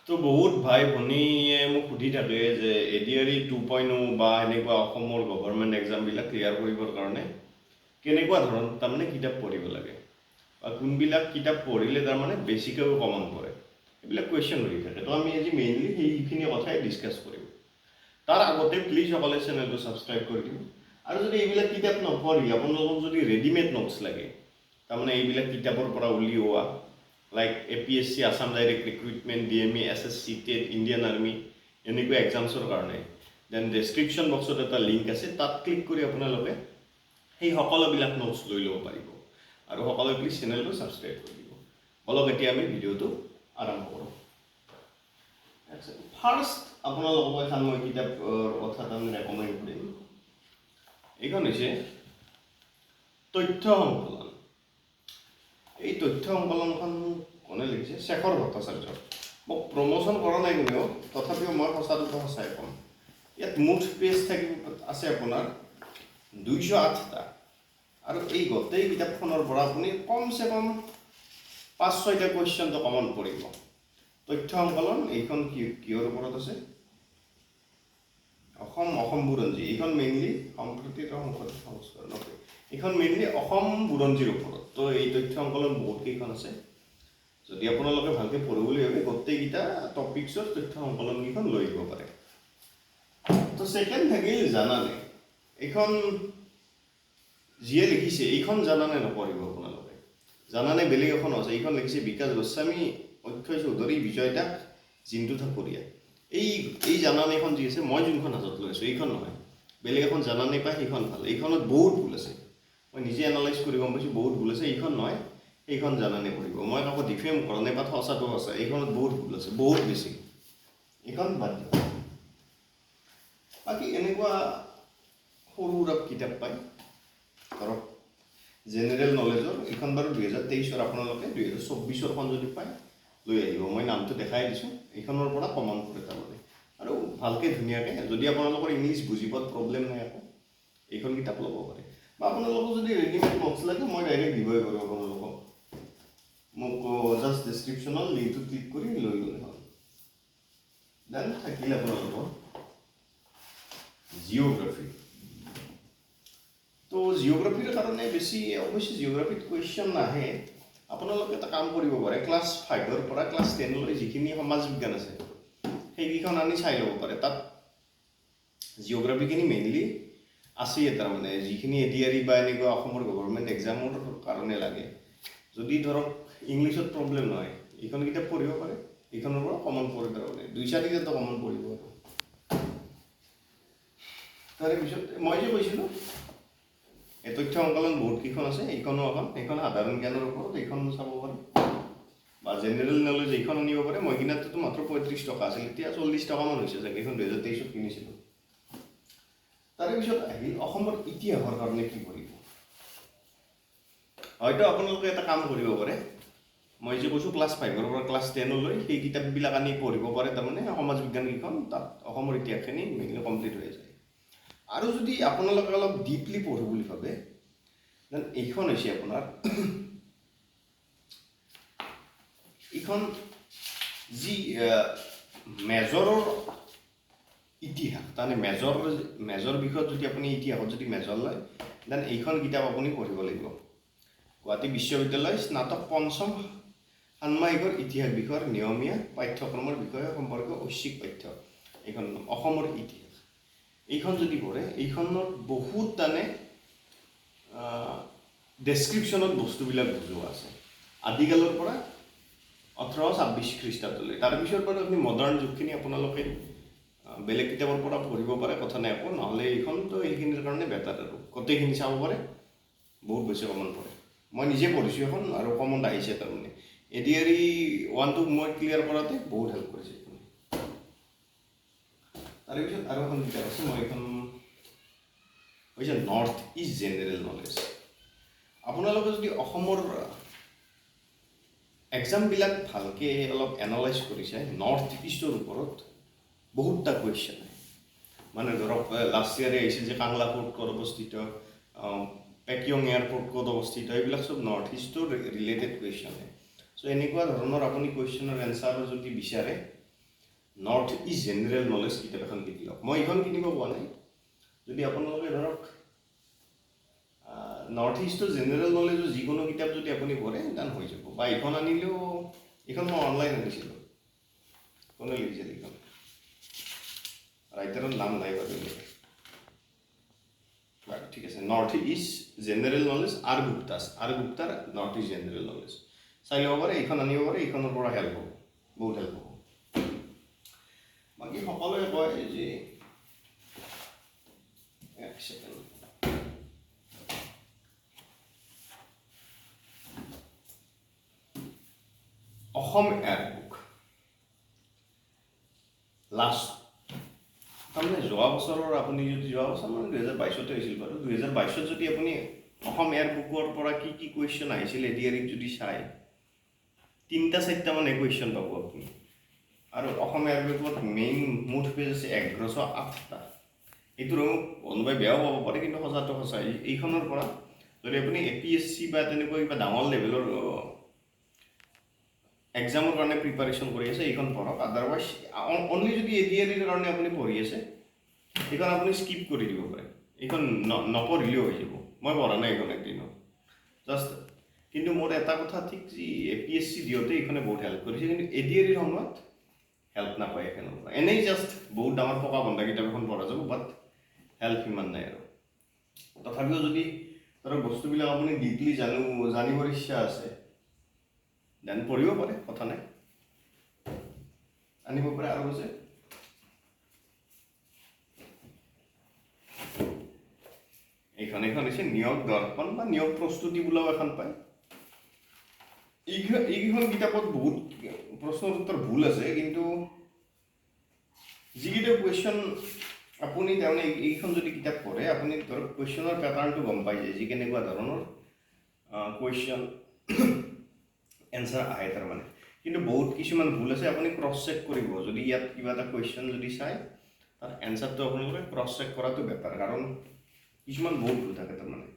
তো বহুত ভাই ভনীয়ে মোক সুধি থাকে যে এডিআৰই 2.0 বা এনেকুৱা অসমৰ গভৰ্ণমেণ্ট এক্সামবিলাক ক্লিয়াৰ কৰিবৰ কাৰণে কেনেকুৱা ধৰণৰ তাৰমানে কিতাপ পঢ়িব লাগে বা কোনবিলাক কিতাপ পঢ়িলে তাৰমানে বেছিকৈ কমন পৰে এইবিলাক কুৱেশ্যন সুধি থাকে। তো আমি আজি মেইনলি সেইখিনি কথাই ডিছকাছ কৰিম। তাৰ আগতে প্লিজ সকলে চেনেলটো ছাবস্ক্ৰাইব কৰি দিম। আৰু যদি এইবিলাক কিতাপ নপঢ়ি আপোনালোকক যদি ৰেডিমেড নোটছ লাগে, তাৰমানে এইবিলাক কিতাপৰ পৰা উলিওৱা like APSC Assam direct recruitment, DME, SSC, TET, Indian army এনেকুৱা এক্সামছৰ কাৰণে, দেন ডেছক্ৰিপশ্যন বক্সত এটা লিংক আছে, তাত ক্লিক কৰি আপোনালোকে সেই সকলোবিলাক নোটছ লৈ ল'ব পাৰিব। আৰু সকলোৱে প্লিজ চেনেলটো ছাবস্ক্ৰাইব কৰি দিব। বলক এতিয়া আমি ভিডিঅ'টো আৰম্ভ কৰোঁ। ফাৰ্ষ্ট আপোনালোকক এখন মই কিতাপৰ কথা তাৰমানে ৰেকমেণ্ড কৰিম। এইখন হৈছে তথ্য সংকলন। এই তথ্য সংকলনখন কোনে লিখিছে? শেখৰ ভট্টাচাৰ্য। মোক প্ৰমোশ্যন কৰা নাই কোনেও, তথাপিও মই সঁচাটো সঁচাই ক'ম। ইয়াত মুঠ পেজ আছে আপোনাৰ 208টা। আৰু এই গোটেই কিতাপখনৰ পৰা আপুনি কমচে কম 5-6টা কুৱেশ্যনটো কমন পৰিব। তথ্য সংকলন এইখন কিহৰ ওপৰত আছে? অসম বুৰঞ্জী। এইখন মেইনলি সম্প্ৰতিৰ সংস্কৰণ নহয়, এইখন মেইনলি অসম বুৰঞ্জীৰ ওপৰত। তো এই তথ্য সংকলন বহুতকেইখন আছে। যদি আপোনালোকে ভালকৈ পঢ়িব বুলি ভাবে গোটেইকেইটা টপিকছৰ তথ্য সংকলনকেইখন লৈ আহিব পাৰে। তো ছেকেণ্ড থাকিল জানানে। এইখন যিয়ে লিখিছে, এইখন জানানে নপঢ়িব আপোনালোকে। জানানে বেলেগ এখন আছে, এইখন লিখিছে বিকাশ গোস্বামী, অক্ষয় চৌধুৰী, বিজয় দাস, জিন্তু ঠাকুৰীয়া। এই জানানেখন যি আছে, মই যোনখন হাতত লৈ আছোঁ এইখন নহয়, বেলেগ এখন জানানে পায়, সেইখন ভাল। এইখনত বহুত ভুল আছে, মই নিজে এনালাইজ কৰি গম পাইছোঁ বহুত ভুল আছে। এইখন নহয়, সেইখন জানানে পঢ়িব। মই কাকো ডিফেম কৰা নাই বা সঁচাটো সঁচা, এইখনত বহুত ভুল আছে, বহুত বেছি। এইখন বাদ দিওঁ। বাকী এনেকুৱা সৰু সুৰা কিতাপ পায়, ধৰক জেনেৰেল নলেজৰ। এইখন বাৰু 2023-ৰ, আপোনালোকে 2024-ৰখন যদি পায় লৈ আহিব। মই নামটো দেখাই দিছোঁ, এইখনৰ পৰা কমন পৰে তাৰমানে। আৰু ভালকৈ ধুনীয়াকৈ, যদি আপোনালোকৰ ইংলিছ বুজি পোৱাত প্ৰব্লেম নাই আকৌ এইখন কিতাপ ল'ব পাৰে। বা আপোনালোকক যদি ৰেডিমেড নোটছ লাগে, মই ডাইৰেক্ট দিবই পাৰোঁ আপোনালোকক। মোক জাষ্ট ডেছক্ৰিপশ্যনত লিংকটো ক্লিক কৰি লৈ ল'লে হ'ল। দেন থাকিলে আপোনালোকৰ জিঅ'গ্ৰাফী। তো জিঅ'গ্ৰাফীৰ কাৰণে বেছি অৱশ্যে জিঅ'গ্ৰাফীত কুৱেশ্যন নাহে। আপোনালোকে এটা কাম কৰিব পাৰে, ক্লাছ 5-ৰ পৰা ক্লাছ 10লৈ যিখিনি সমাজ বিজ্ঞান আছে সেইকেইখন আনি চাই ল'ব পাৰে। তাত জিঅ'গ্ৰাফীখিনি মেইনলি আছেই তাৰমানে, যিখিনি এডিআৰই বা এনেকুৱা অসমৰ গভৰ্ণমেণ্ট এক্সামৰ কাৰণে লাগে। যদি ধৰক ইংলিছত প্ৰব্লেম নহয়, এইখন কিতাপ পঢ়িব পাৰে, এইখনৰ পৰা কমন পৰে তাৰমানে 2-4টাতো কমন পৰিব। তাৰে পিছত মই যে কৈছিলোঁ এই তথ্য সংকলন বহুতকেইখন আছে, এইখনো এখন, এইখন সাধাৰণ জ্ঞানৰ ওপৰত, এইখন চাব পাৰে। বা জেনেৰেল নলেজ এইখন আনিব পাৰে। মই কিনাততো মাত্ৰ 35 টকা আছিল, এতিয়া 40 টকামান হৈছে চাগে। এইখন 2023-ত কিনিছিলোঁ। তাৰে পিছত আহিল অসমৰ ইতিহাসৰ কাৰণে কি কৰিব। হয়তো আপোনালোকে এটা কাম কৰিব পাৰে, মই যে কৈছোঁ ক্লাছ 5-ৰ পৰা ক্লাছ 10লৈ সেই কিতাপবিলাক আনি পঢ়িব পাৰে। তাৰমানে সমাজ বিজ্ঞানকেইখন, তাত অসমৰ ইতিহাসখিনি মেইনলি কমপ্লিট হৈ যায়। আৰু যদি আপোনালোকে অলপ ডিপলি পঢ়ো বুলি ভাবে, দেন এইখন হৈছে আপোনাৰ এইখন যি মেজৰৰ ইতিহাস, তাৰমানে মেজৰ বিষয়ত যদি আপুনি ইতিহাসত যদি মেজৰ লয়, দেন এইখন কিতাপ আপুনি পঢ়িব লাগিব। গুৱাহাটী বিশ্ববিদ্যালয় স্নাতক 5ম ষান্মাসিকৰ ইতিহাস বিষয়ৰ নিয়মীয়া পাঠ্যক্ৰমৰ বিষয়ে সম্পৰ্কীয় ঐচ্ছিক পাঠ্য, এইখন অসমৰ ইতিহাস। এইখন যদি পঢ়ে, এইখনত বহুত তাৰমানে ডেছক্ৰিপশ্যনত বস্তুবিলাক বুজোৱা আছে, আদিকালৰ পৰা 1826 খ্ৰীষ্টাব্দলৈ। তাৰপিছত বাৰু আপুনি মডাৰ্ণ যুগখিনি আপোনালোকে বেলেগ কিতাপৰ পৰা পঢ়িব পাৰে, কথা নাই একো। নহ'লে এইখনতো এইখিনিৰ কাৰণে বেটাৰ আৰু গোটেইখিনি চাব পাৰে, বহুত বেছি কমন পৰে। মই নিজে পঢ়িছোঁ এখন, আৰু কমন আহিছে তাৰমানে। এডিআৰই 1-2 মই ক্লিয়াৰ কৰাতে বহুত হেল্প কৰিছে। তাৰেপিছত আৰু এখন কিতাপ আছে, মই এইখন হৈছে নৰ্থ ইষ্ট জেনেৰেল নলেজ। আপোনালোকে যদি অসমৰ এক্সামবিলাক ভালকৈ অলপ এনালাইজ কৰিছে, নৰ্থ ইষ্টৰ ওপৰত বহুতটা কুৱেশ্যন আহে। মানে ধৰক লাষ্ট ইয়াৰে আহিছিল যে কাংলা পোৰ্ট ক'ত অৱস্থিত, পেকিয়ং এয়াৰপৰ্ট ক'ত অৱস্থিত, এইবিলাক চব নৰ্থ ইষ্টৰ ৰিলেটেড কুৱেশ্যন আহে। চ' এনেকুৱা ধৰণৰ আপুনি কুৱেশ্যনৰ এনচাৰ যদি বিচাৰে, নৰ্থ ইষ্ট জেনেৰেল নলেজ কিতাপ এখন কিনি লওক। মই এইখন কিনিব পোৱা নাই। যদি আপোনালোকে ধৰক নৰ্থ ইষ্টৰ জেনেৰেল নলেজৰ যিকোনো কিতাপ যদি আপুনি পঢ়ে দেন হৈ যাব। বা এইখন আনিলেও, এইখন মই অনলাইন আনিছিলোঁ। কোনে লিখিছিল এইখন? ৰাইটাৰৰ নাম নাই বাৰু। ঠিক আছে, নৰ্থ ইষ্ট জেনেৰেল নলেজ আৰ গুপ্তাৰ নৰ্থ ইষ্ট জেনেৰেল নলেজ চাই ল'ব পাৰে। এইখন আনিব পাৰে, এইখনৰ পৰা হেল্প হ'ব, বহুত হেল্প হ'ব। বাকী সকলোৱে কয় যে এক ছেকেণ্ড, অসম এয়াৰবুক লাষ্ট তাৰমানে যোৱা বছৰৰ, আপুনি যদি যোৱা বছৰ মানে 2022 হৈছিল বাৰু, 2022 যদি আপুনি অসম এয়াৰবুকৰ পৰা কি কি কুৱেশ্যন আহিছিল এডিআৰিত যদি চাই, 3-4টা মানে কুৱেশ্যন পাব আপুনি। আৰু অসম এয়াৰবুকত মেইন মুঠ পেজ আছে 1108টা। এইটো কোনোবাই বেয়াও পাব পাৰে, কিন্তু সঁচাটো সঁচাই। এইখনৰ পৰা যদি আপুনি APSC বা তেনেকুৱা কিবা ডাঙৰ লেভেলৰ এক্সামৰ কাৰণে প্ৰিপাৰেশ্যন কৰি আছে, এইখন পঢ়ক। আদাৰৱাইজ অনলি যদি এডিআৰিৰ কাৰণে আপুনি পঢ়ি আছে, এইখন আপুনি স্কিপ কৰি দিব পাৰে। এইখন নপঢ়িলেও হৈ যাব। মই পঢ়া নাই এইখন একদিনো জাষ্ট। কিন্তু মোৰ এটা কথা ঠিক, যি APSC দিওঁতে এইখনে বহুত হেল্প কৰিছে, কিন্তু এডিআৰিৰ সময়ত হেল্প নাপায় এখনৰ পৰা। এনেই জাষ্ট বহুত ডাঙৰ পকা বন্ধা কিতাপ এখন পঢ়া যাব, বাট হেল্প সিমান নাই আৰু। তথাপিও যদি ধৰক বস্তুবিলাক আপুনি ডিপলি জানিবৰ ইচ্ছা আছে, দেন পঢ়িব পাৰে, কথা নাই, আনিব পাৰে। আৰু আছে এইখন হৈছে নিয়োগ দৰ্পণ বা নিয়োগ প্ৰস্তুতি বোলাও এখন পায়। এইকেইখন কিতাপত বহুত প্ৰশ্নৰ উত্তৰ ভুল আছে, কিন্তু যিকেইটা কুৱেশ্যন আপুনি তাৰমানে এইখন যদি কিতাপ পঢ়ে, আপুনি ধৰক কুৱেশ্যনৰ পেটাৰ্ণটো গম পাই যায়, যি কেনেকুৱা ধৰণৰ কুৱেশ্যন এনচাৰ আহে তাৰমানে। কিন্তু বহুত কিছুমান ভুল আছে, আপুনি ক্ৰছ চেক কৰিব। যদি ইয়াত কিবা এটা কুৱেশ্যন যদি চাই, তাৰ এনচাৰটো আপোনালোকে ক্ৰছ চেক কৰাটো বেটাৰ, কাৰণ কিছুমান বহুত ভুল থাকে তাৰমানে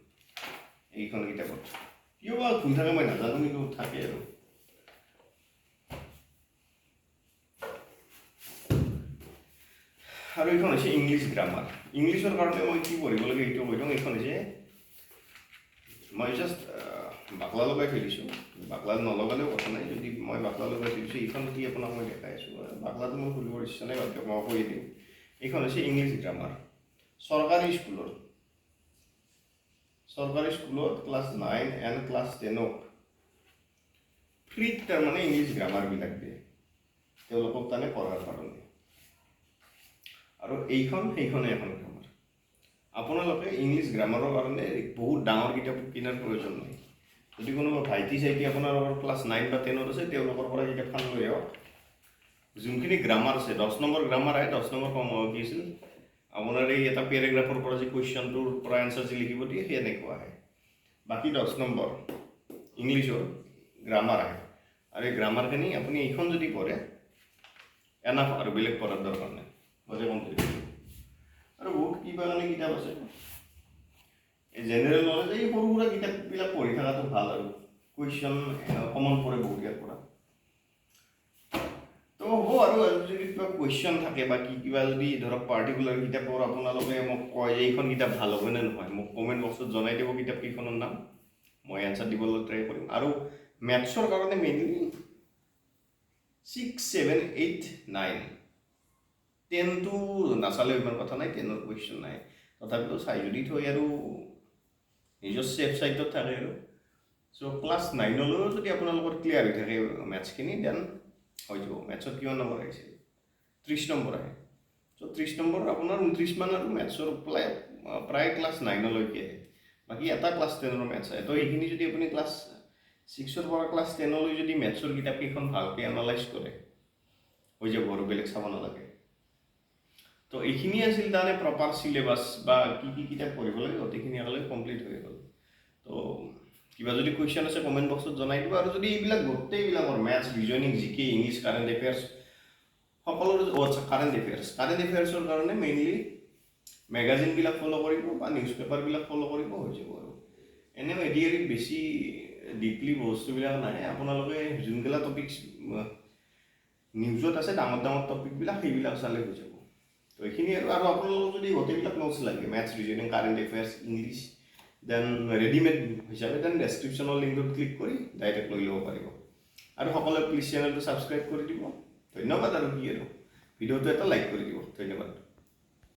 এইখন কিতাপত। কিয় বা ভুল থাকে মই নাজানো, কিন্তু থাকে আৰু। আৰু এইখন হৈছে ইংলিছ গ্ৰামাৰ। ইংলিছৰ কাৰণে মই কি পঢ়িব লাগে এইটো কৈ দিওঁ। এইখন হৈছে, মই জাষ্ট বাকলা লগাই থৈ দিছোঁ। বাকলা নলগালেও কথা নাই, যদি মই বাকলা লগাই থৈ দিছোঁ। এইখন কি আপোনাক মই দেখাই আছোঁ। বাকলাটো মোৰ খুলিবৰ ইচ্ছা নাই, বাদ দিয়ক, মই কৈ দিম। এইখন হৈছে ইংলিছ গ্ৰামাৰ। চৰকাৰী স্কুলত ক্লাছ 9 এণ্ড ক্লাছ 10ক ফ্ৰীত তাৰমানে ইংলিছ গ্ৰামাৰবিলাক দিয়ে, তেওঁলোকক তাৰমানে পঢ়াৰ কাৰণে। আৰু সেইখনে এখন গ্ৰামাৰ। আপোনালোকে ইংলিছ গ্ৰামাৰৰ কাৰণে বহুত ডাঙৰ কিতাপ কিনাৰ প্ৰয়োজন নাই। যদি কোনোবা ভাইটি আপোনালোকৰ ক্লাছ 9 বা 10ত আছে, তেওঁলোকৰ পৰা কিতাপখন লৈ আহক। যোনখিনি গ্ৰামাৰ আছে, 10 নম্বৰ গ্ৰামাৰ আহে। 10 নম্বৰ কি আছিল আপোনাৰ, এই এটা পেৰেগ্ৰাফৰ পৰা যে কুৱেশ্যনটোৰ পৰা এনচাৰ যে লিখিব দিয়ে, সেই এনেকুৱা আহে। বাকী 10 নম্বৰ ইংলিছৰ গ্ৰামাৰ আহে। আৰু এই গ্ৰামাৰখিনি আপুনি এইখন যদি পঢ়ে এনাফ, আৰু বেলেগ পঢ়াৰ দৰকাৰ নাই। আৰু বহুত কিবা কাৰণে কিতাপ আছে, এই জেনেৰেল নলেজ, এই সৰু সুৰা কিতাপবিলাক পঢ়ি থকাটো ভাল। আৰু কুৱেশ্যন কমন পৰে বহুত ইয়াৰ পৰা। তো হ'ব। আৰু যদি কিবা কুৱেশ্যন থাকে বা কিবা যদি ধৰক পাৰ্টিকুলাৰ কিতাপৰ আপোনালোকে মোক কয় যে এইখন কিতাপ ভাল হ'ব নে নহয়, মোক কমেণ্ট বক্সত জনাই দিব কিতাপকেইখনৰ নাম, মই এনচাৰ দিবলৈ ট্ৰাই কৰিম। আৰু মেথছৰ কাৰণে মেইনলি 6, 7, 8, 9, 10টো নাচালেও ইমান কথা নাই, 10ৰ কুৱেশ্যন নাই। তথাপিও চাই যদি থৈ আৰু নিজৰ ছেফ ছাইডত থাকে আৰু। চ' ক্লাছ 9লৈও যদি আপোনালোকৰ ক্লিয়াৰ হৈ থাকে মেথছখিনি, দেন হৈ যাব। মেথছত কিমান নম্বৰ আহিছিল? 30 নম্বৰ আহে। চ' 30 নম্বৰ আপোনাৰ 29 মান আৰু মেথছৰ প্ৰায় ক্লাছ 9লৈকে আহে। বাকী এটা ক্লাছ 10ৰ মেথছ আহে। তো এইখিনি যদি আপুনি ক্লাছ 6ৰ পৰা ক্লাছ 10লৈ যদি মেথছৰ কিতাপকেইখন ভালকৈ এনালাইজ কৰে, হৈ যাব আৰু, বেলেগ চাব নালাগে। তো এইখিনি আছিল তাৰমানে প্ৰপাৰ চিলেবাছ, বা কি কি কিতাপ পঢ়িব লাগে, গোটেইখিনি একেলগে কমপ্লিট হৈ গ'ল। তো কিবা যদি কুৱেশ্যন আছে কমেণ্ট বক্সত জনাই দিব। আৰু যদি এইবিলাক গোটেইবিলাকৰ মেথছ, ৰিজনিং, জিকে, ইংলিছ, কাৰেণ্ট এফেয়াৰ্ছ, সকলোৰে কাৰেণ্ট এফেয়াৰ্ছৰ কাৰণে মেইনলি মেগাজিনবিলাক ফ'ল' কৰিব বা নিউজ পেপাৰবিলাক ফ'ল' কৰিব, হৈ যাব আৰু। এনেও এডিআৰিত বেছি ডিপলি বস্তুবিলাক নাহে। আপোনালোকে যোনবিলাক টপিকছ নিউজত আছে ডাঙৰ ডাঙৰ টপিকবিলাক সেইবিলাক চালে হৈ যাব তো এইখিনি আৰু আপোনালোকক যদি গোটেইবিলাক নোটছ লাগে maths reasoning current affairs English then readymade হিচাপে দেন ডেছক্ৰিপশ্যনৰ লিংকত ক্লিক কৰি ডাইৰেক্ট লৈ ল'ব পাৰিব আৰু সকলোৱে প্লিজ চেনেলটো ছাবস্ক্ৰাইব কৰি দিব ধন্যবাদ আৰু কি আৰু ভিডিঅ'টো এটা লাইক কৰি দিব ধন্যবাদ